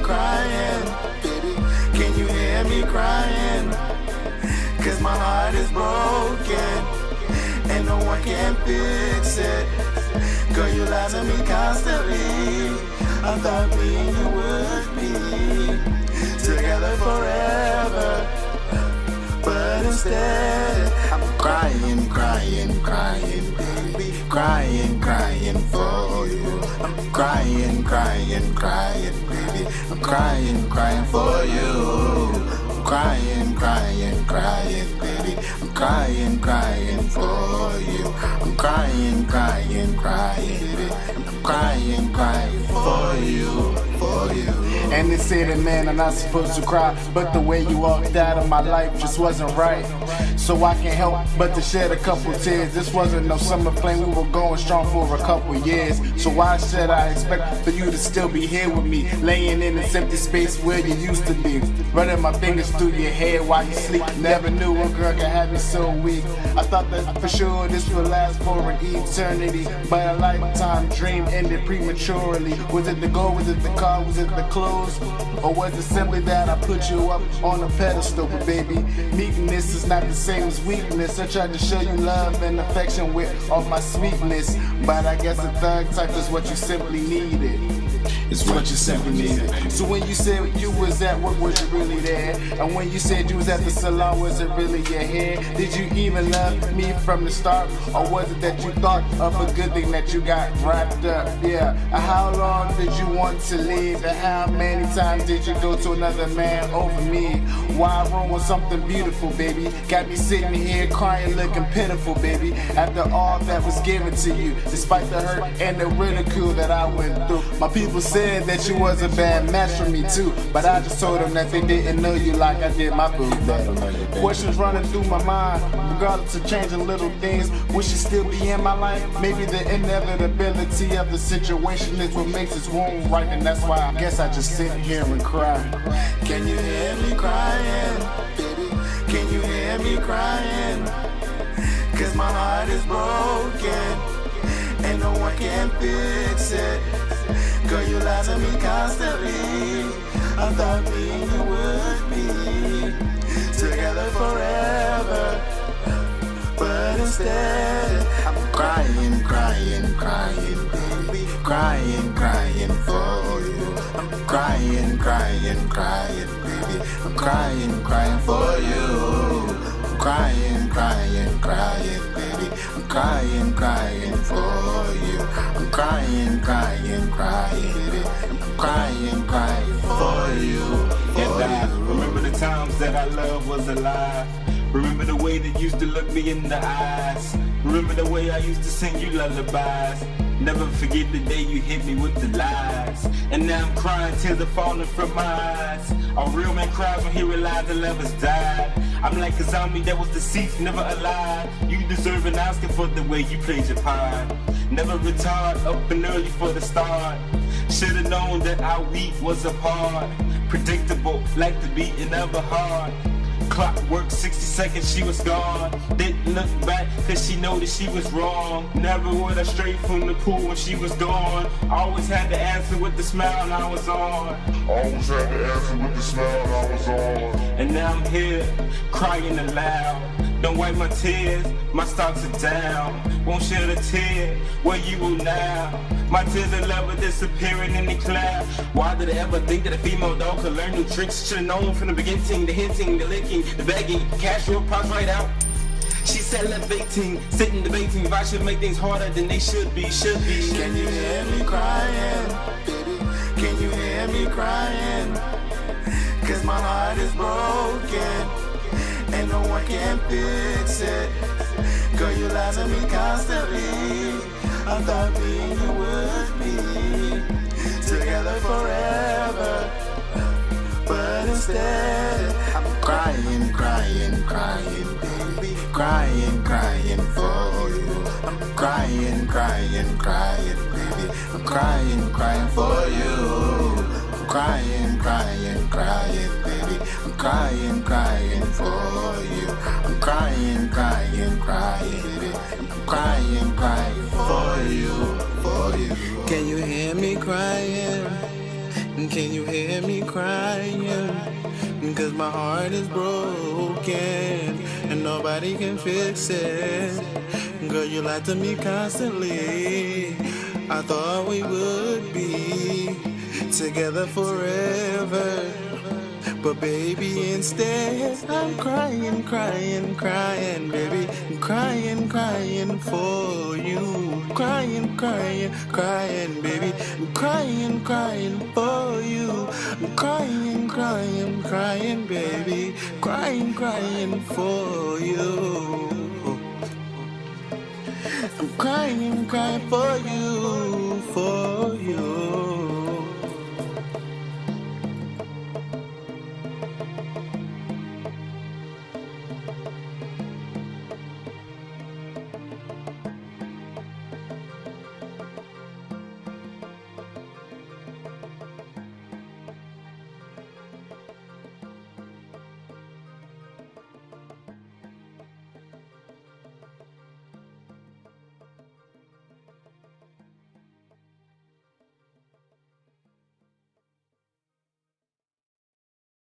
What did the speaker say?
crying, baby? Can you hear me crying? Cause my heart is broken and no one can fix it. Girl, you lie to me constantly. I thought me and you would be together forever, but instead I'm crying, crying, crying, baby. Crying, crying for you. I'm crying, crying, crying, baby. I'm crying, crying for you. I'm crying, crying, crying, baby. I'm crying, crying for you. I'm crying, crying, crying, baby. I'm crying, crying for you, for you. And they say that, man, I'm not supposed to cry, but the way you walked out of my life just wasn't right. So I can't help but to shed a couple tears. This wasn't no summer flame, we were going strong for a couple years. So why should I expect for you to still be here with me, laying in this empty space where you used to be, running my fingers through your hair while you sleep? Never knew a girl could have me so weak. I thought that for sure this would last for an eternity, but a lifetime dream ended prematurely. Was it the goal, was it the car, was it the clothes, or was it simply that I put you up on a pedestal? But baby, meekness is not the same as weakness. I tried to show you love and affection with all my sweetness, but I guess the thug type is what you simply needed. It's what you simply needed. So when you said you was at work, was you really there? And when you said you was at the salon, was it really your hair? Did you even love me from the start? Or was it that you thought of a good thing that you got wrapped up? Yeah. And how long did you want to leave? And how many times did you go to another man over me? Why ruin something beautiful, baby? Got me sitting here crying, looking pitiful, baby. After all that was given to you, despite the hurt and the ridicule that I went through. My people said that you was a bad match for me too, but I just told them that they didn't know you like I did my boo. Questions running through my mind, regardless of changing little things. Would she still be in my life? Maybe the inevitability of the situation is what makes this wound right, and that's why I guess I just sit here and cry. Can you hear me crying, baby? Can you hear me crying? Cause my heart is broken and no one can fix it. Girl, you lie to me constantly. I thought me and you would be together forever, but instead I'm crying, crying, crying, baby. Crying, crying for you. I'm crying, crying, crying, baby. I'm crying, crying for you. I'm crying, crying, crying, baby. I'm crying, crying for you. I'm crying, crying, crying, baby. I'm crying, crying for you. And I remember the times that our love was alive. Remember the way that you used to look me in the eyes. Remember the way I used to sing you lullabies. Never forget the day you hit me with the lies. And now I'm crying, tears are falling from my eyes. A real man cries when he realizes the lovers died. I'm like a zombie that was deceased, never alive. You deserve an Oscar for the way you played your part. Never retired, up and early for the start. Should've known that our week was apart. Predictable, like the beating of a heart. Clock worked 60 seconds, she was gone. Didn't look back, cause she know that she was wrong. Never would I straight from the pool when she was gone. Always had to answer with the smile I was on. Always had to answer with the smile I was on. And now I'm here, crying aloud. Don't wipe my tears, my stocks are down. Won't shed a tear, where you will now. My tears of love are disappearing in the cloud. Why did I ever think that a female dog could learn new tricks? Should've known from the beginning, the hinting, the licking, the begging, casual pops right out. She salivating, sitting debating if I should make things harder than they should be, Can you hear me crying, baby? Can you hear me crying? Cause my heart is broken and no one can fix it. Girl, you lie to me constantly. I thought me and you would be together forever, but instead I'm crying, crying, crying, baby. Crying, crying for you. I'm crying, crying, crying, baby. I'm crying, crying for you. I'm crying, crying, crying, baby. I'm crying, crying for you. I'm crying, crying, crying, baby. I'm crying, crying for you, for you. Can you hear me crying? Can you hear hear me crying? Cause my heart is broken and nobody can fix it. Girl, you lied to me constantly. I thought we would be together forever, but baby, instead I'm crying, crying, crying, baby. I'm crying, crying for you. Crying, crying, crying, baby. I'm crying, crying for you. I'm crying, crying, crying, baby. Crying, crying for you. I'm crying, crying for you, for you.